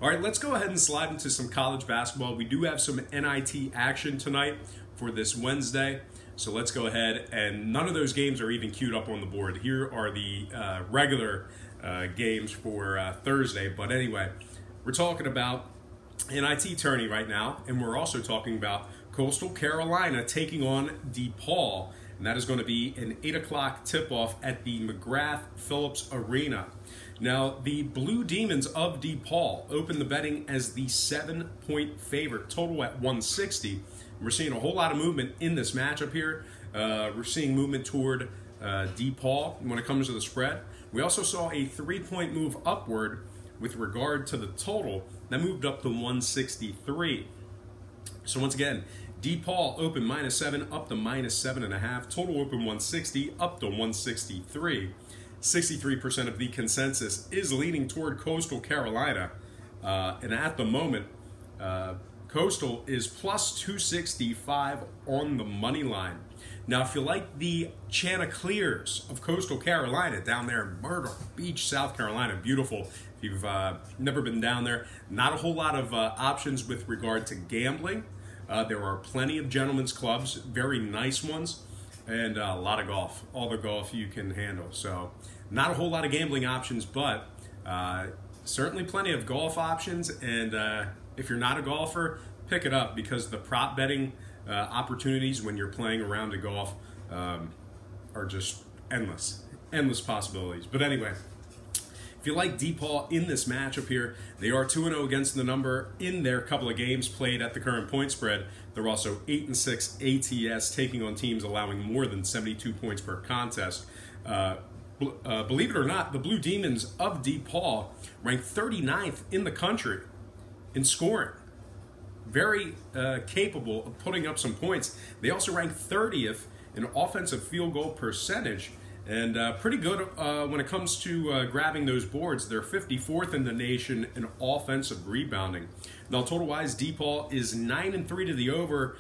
All right, let's go ahead and slide into some college basketball. We do have some NIT action tonight for this Wednesday. So let's go ahead, and none of those games are even queued up on the board. Here are the regular games for Thursday. But anyway, we're talking about NIT tourney right now, and we're also talking about Coastal Carolina taking on DePaul, and that is going to be an 8 o'clock tip-off at the McGrath-Phillips Arena. Now, the Blue Demons of DePaul opened the betting as the 7-point favorite, total at 160. We're seeing a whole lot of movement in this matchup here. We're seeing movement toward DePaul when it comes to the spread. We also saw a 3-point move upward with regard to the total. That moved up to 163. So once again, DePaul open -7 up to -7.5. Total open 160 up to 163. 63% of the consensus is leaning toward Coastal Carolina. And at the moment, Coastal is plus 265 on the money line. Now, if you like the Chanticleers of Coastal Carolina down there in Myrtle Beach, South Carolina, beautiful. If you've never been down there, not a whole lot of options with regard to gambling. There are plenty of gentlemen's clubs, very nice ones, and a lot of golf. All the golf you can handle. So not a whole lot of gambling options, but certainly plenty of golf options. And if you're not a golfer, pick it up, because the prop betting opportunities when you're playing around to golf are just endless. Endless possibilities. But anyway, if you like DePaul in this matchup here, they are 2-0 against the number in their couple of games played at the current point spread. They're also 8-6 ATS, taking on teams allowing more than 72 points per contest. Believe it or not, the Blue Demons of DePaul ranked 39th in the country in scoring. Very capable of putting up some points. They also ranked 30th in offensive field goal percentage, and pretty good when it comes to grabbing those boards. They're 54th in the nation in offensive rebounding. Now, total-wise, DePaul is 9-3 to the over,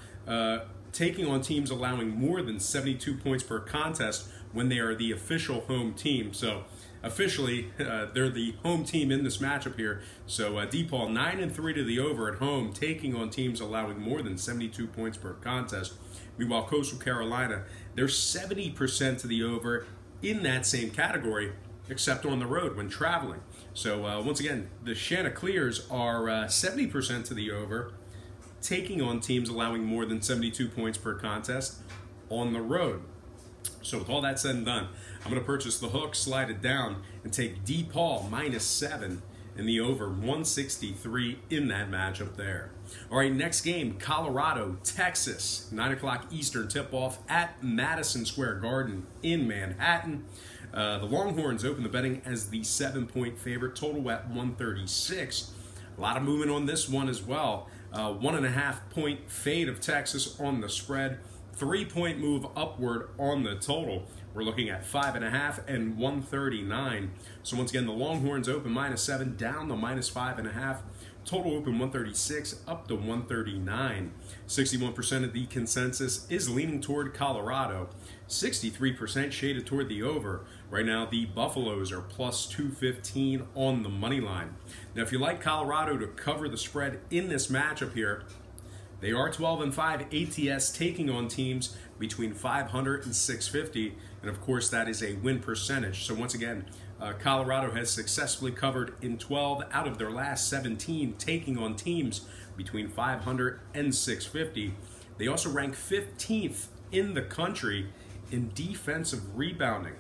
taking on teams allowing more than 72 points per contest when they are the official home team. So officially, they're the home team in this matchup here. So DePaul 9-3 to the over at home, taking on teams allowing more than 72 points per contest. Meanwhile, Coastal Carolina, they're 70% to the over in that same category, except on the road when traveling. So once again, the Chanticleers are 70% to the over, taking on teams allowing more than 72 points per contest on the road. So with all that said and done, I'm going to purchase the hook, slide it down, and take DePaul -7 and the over 163 in that matchup there. All right, next game, Colorado, Texas, 9 o'clock Eastern tip-off at Madison Square Garden in Manhattan. The Longhorns open the betting as the 7-point favorite, total at 136. A lot of movement on this one as well. 1.5-point fade of Texas on the spread. 3-point move upward on the total. We're looking at 5.5 and 139. So once again, the Longhorns open -7 down to -5.5. Total open 136 up to 139. 61% of the consensus is leaning toward Colorado. 63% shaded toward the over. Right now, the Buffaloes are plus 215 on the money line. Now, if you like Colorado to cover the spread in this matchup here, they are 12-5 ATS, taking on teams between 500 and 650, and of course that is a win percentage. So once again, Colorado has successfully covered in 12 out of their last 17, taking on teams between 500 and 650. They also rank 15th in the country in defensive rebounding.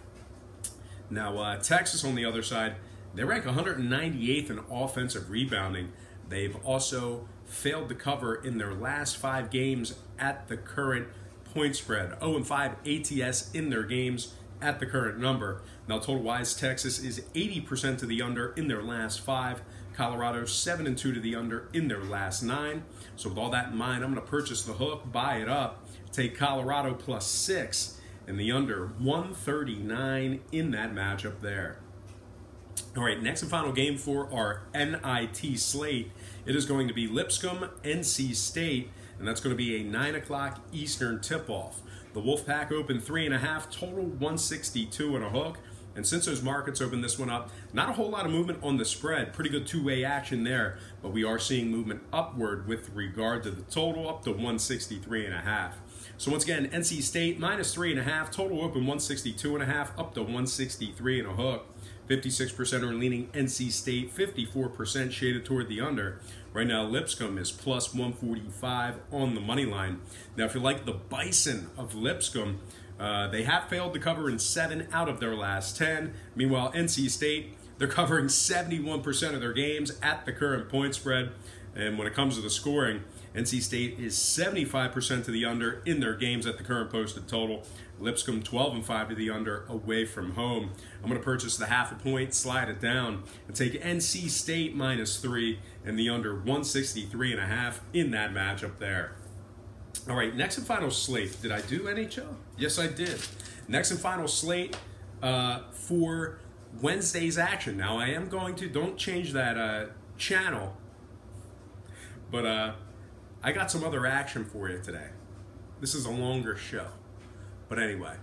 Now, Texas on the other side, they rank 198th in offensive rebounding. They've also failed to cover in their last 5 games at the current point spread. 0-5 ATS in their games at the current number. Now, total-wise, Texas is 80% to the under in their last 5. Colorado 7-2 to the under in their last 9. So with all that in mind, I'm going to purchase the hook, buy it up, take Colorado +6 and the under 139 in that matchup there. All right, next and final game for our NIT slate. It is going to be Lipscomb, NC State, and that's going to be a 9 o'clock Eastern tip-off. The Wolfpack open 3.5, total 162 and a hook. And since those markets opened this one up, not a whole lot of movement on the spread. Pretty good two-way action there, but we are seeing movement upward with regard to the total, up to 163.5. So once again, NC State minus 3.5, total open 162.5, up to 163 and a hook. 56% are leaning NC State, 54% shaded toward the under. Right now, Lipscomb is plus 145 on the money line. Now, if you like the Bison of Lipscomb, they have failed to cover in 7 out of their last 10. Meanwhile, NC State, they're covering 71% of their games at the current point spread. And when it comes to the scoring, NC State is 75% to the under in their games at the current posted total. Lipscomb 12-5 to the under away from home. I'm going to purchase the half a point, slide it down, and take NC State minus 3 and the under 163.5 in that matchup there. All right, next and final slate. Did I do NHL? Yes, I did. Next and final slate for Wednesday's action. Now, I am going to, don't change that channel, but I got some other action for you today. This is a longer show. But anyway,